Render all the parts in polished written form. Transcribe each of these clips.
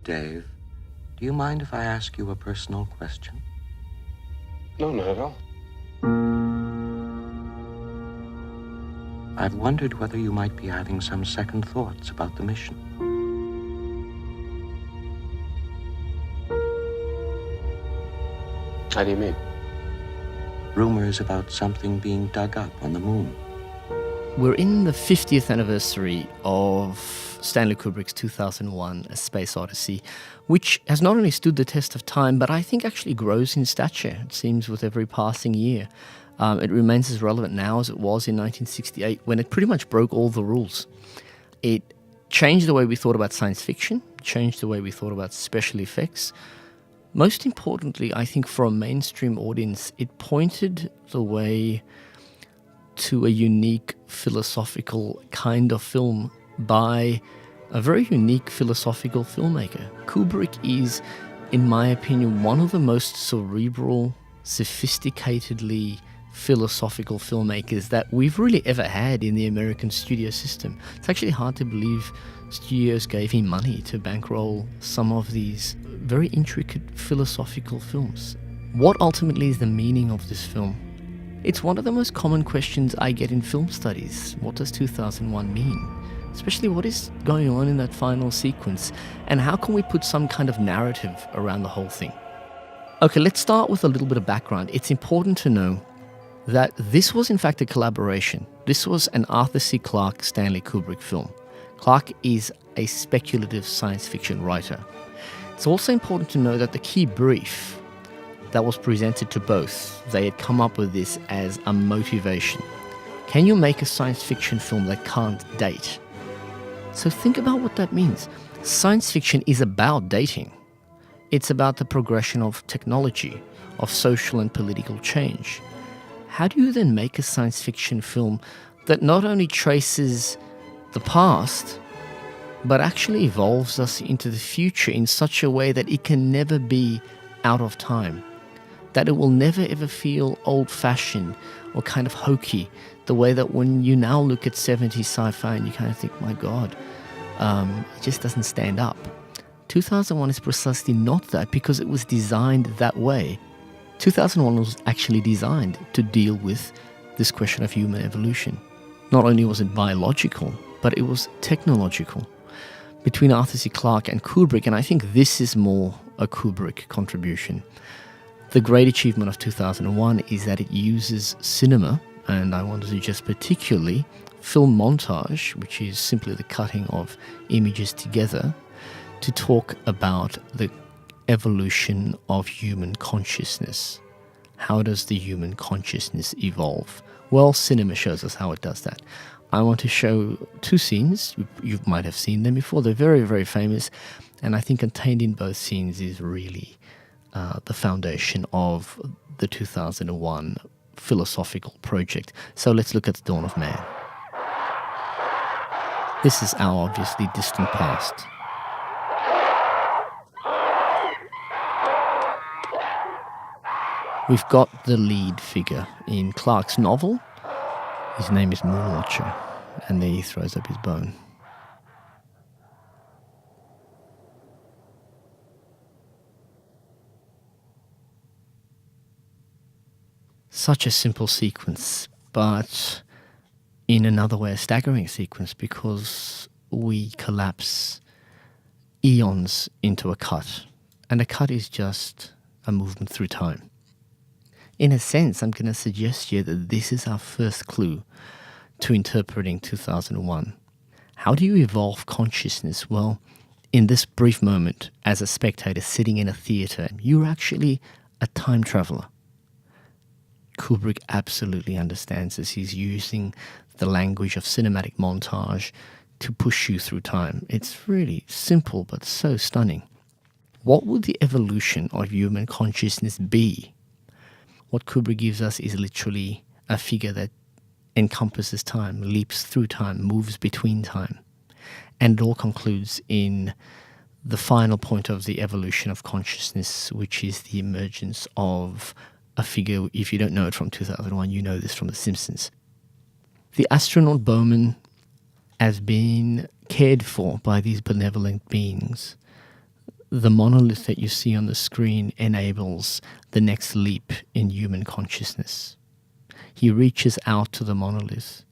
Dave, do you mind if I ask you a personal question? No, not at all. I've wondered whether you might be having some second thoughts about the mission. How do you mean? Rumors about something being dug up on the moon. We're in the 50th anniversary of Stanley Kubrick's 2001 A Space Odyssey, which has not only stood the test of time, but I think actually grows in stature, it seems, with every passing year. It remains as relevant now as it was in 1968, when it pretty much broke all the rules. It changed the way we thought about science fiction, changed the way we thought about special effects. Most importantly, I think for a mainstream audience, it pointed the way to a unique philosophical kind of film by a very unique philosophical filmmaker. Kubrick is, in my opinion, one of the most cerebral, sophisticatedly philosophical filmmakers that we've really ever had in the American studio system. It's actually hard to believe studios gave him money to bankroll some of these very intricate philosophical films. What ultimately is the meaning of this film? It's one of the most common questions I get in film studies. What does 2001 mean? Especially what is going on in that final sequence, and how can we put some kind of narrative around the whole thing? Okay, let's start with a little bit of background. It's important to know that this was in fact a collaboration. This was an Arthur C. Clarke Stanley Kubrick film. Clarke is a speculative science fiction writer. It's also important to know that the key brief that was presented to both, they had come up with this as a motivation. Can you make a science fiction film that can't date? So think about what that means. Science fiction is about dating. It's about the progression of technology, of social and political change. How do you then make a science fiction film that not only traces the past, but actually evolves us into the future in such a way that it can never be out of time? That it will never ever feel old-fashioned or kind of hokey, the way that when you now look at 70s sci-fi and you kind of think, my God, it just doesn't stand up. 2001 is precisely not that, because it was designed that way. 2001 was actually designed to deal with this question of human evolution. Not only was it biological, but it was technological. Between Arthur C. Clarke and Kubrick, and I think this is more a Kubrick contribution, the great achievement of 2001 is that it uses cinema, and I want to suggest particularly film montage, which is simply the cutting of images together, to talk about the evolution of human consciousness. How does the human consciousness evolve? Well, cinema shows us how it does that. I want to show two scenes. You might have seen them before. They're very, very famous, and I think contained in both scenes is really the foundation of the 2001 philosophical project. So let's look at the dawn of man. This is our obviously distant past. We've got the lead figure in Clarke's novel. His name is Moonwatcher, and there he throws up his bone. Such a simple sequence, but in another way a staggering sequence, because we collapse eons into a cut, and a cut is just a movement through time. In a sense, I'm going to suggest here that this is our first clue to interpreting 2001. How do you evolve consciousness? Well, in this brief moment, as a spectator sitting in a theatre, you're actually a time traveller. Kubrick absolutely understands this. He's using the language of cinematic montage to push you through time. It's really simple, but so stunning. What would the evolution of human consciousness be? What Kubrick gives us is literally a figure that encompasses time, leaps through time, moves between time. And it all concludes in the final point of the evolution of consciousness, which is the emergence of a figure. If you don't know it from 2001, you know this from The Simpsons. The astronaut Bowman has been cared for by these benevolent beings. the monolith that you see on the screen enables the next leap in human consciousness. He reaches out to the monolith,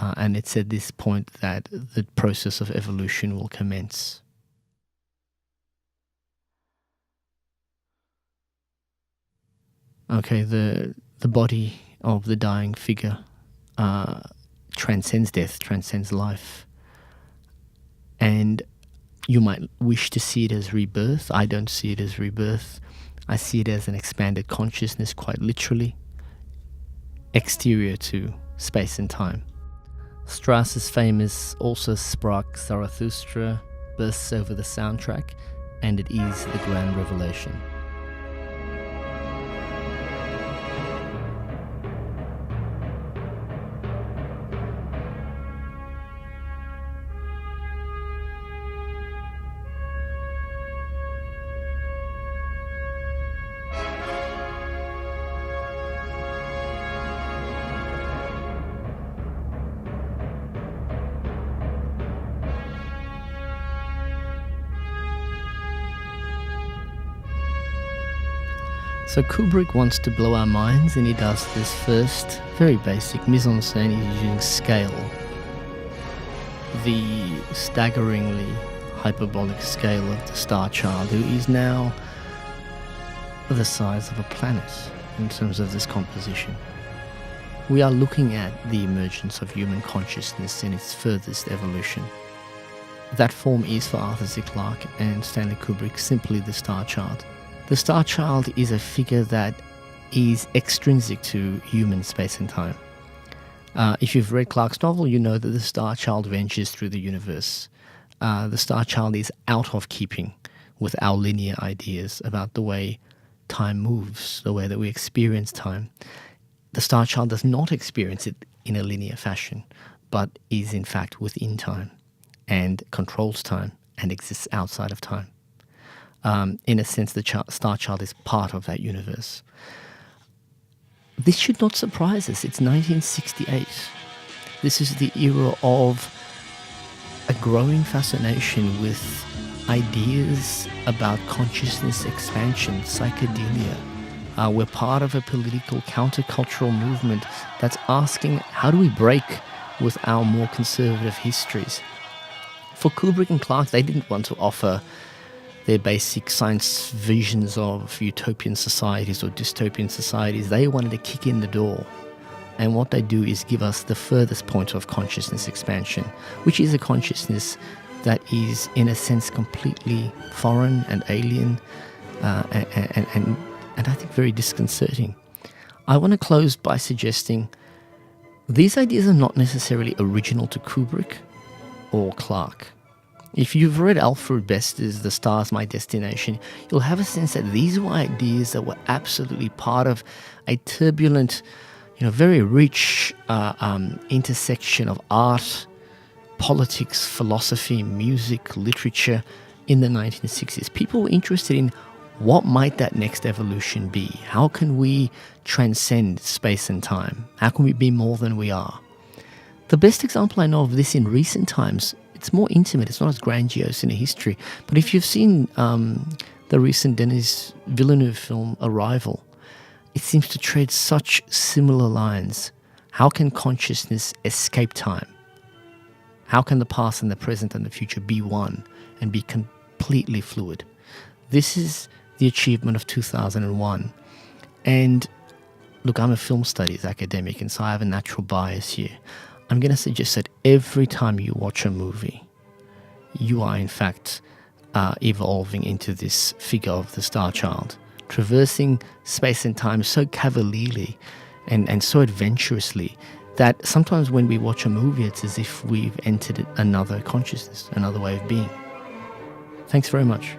and it's at this point that the process of evolution will commence. Okay, the body of the dying figure transcends death, transcends life. And you might wish to see it as rebirth. I don't see it as rebirth. I see it as an expanded consciousness, quite literally, exterior to space and time. Strauss's famous Also Sprach Zarathustra bursts over the soundtrack, and it is the grand revelation. So Kubrick wants to blow our minds, and he does this first, very basic mise-en-scène. He's using scale, the staggeringly hyperbolic scale of the star child, who is now the size of a planet in terms of this composition. We are looking at the emergence of human consciousness in its furthest evolution. That form is, for Arthur C. Clarke and Stanley Kubrick, simply the star child. The star child is a figure that is extrinsic to human space and time. If you've read Clarke's novel, you know that the star child ventures through the universe. The star child is out of keeping with our linear ideas about the way time moves, the way that we experience time. The star child does not experience it in a linear fashion, but is in fact within time and controls time and exists outside of time. In a sense, the star child is part of that universe. This should not surprise us. It's 1968. This is the era of a growing fascination with ideas about consciousness expansion, psychedelia. We're part of a political countercultural movement that's asking, how do we break with our more conservative histories? For Kubrick and Clarke, they didn't want to offer their basic science visions of utopian societies or dystopian societies. They wanted to kick in the door. And what they do is give us the furthest point of consciousness expansion, which is a consciousness that is, in a sense, completely foreign and alien, and I think very disconcerting. I want to close by suggesting these ideas are not necessarily original to Kubrick or Clarke. If you've read Alfred Bester's The Star's My Destination, you'll have a sense that these were ideas that were absolutely part of a turbulent, very rich intersection of art, politics, philosophy, music, literature in the 1960s. People were interested in what might that next evolution be? How can we transcend space and time? How can we be more than we are? The best example I know of this in recent times, it's more intimate, it's not as grandiose in a history, but if you've seen the recent Denis Villeneuve film Arrival, it seems to tread such similar lines. How can consciousness escape time? How can the past and the present and the future be one and be completely fluid? This is the achievement of 2001. And look, I'm a film studies academic, and so I have a natural bias here. I'm going to suggest that every time you watch a movie, you are in fact evolving into this figure of the star child, traversing space and time so cavalierly and so adventurously that sometimes when we watch a movie, it's as if we've entered another consciousness, another way of being. Thanks very much.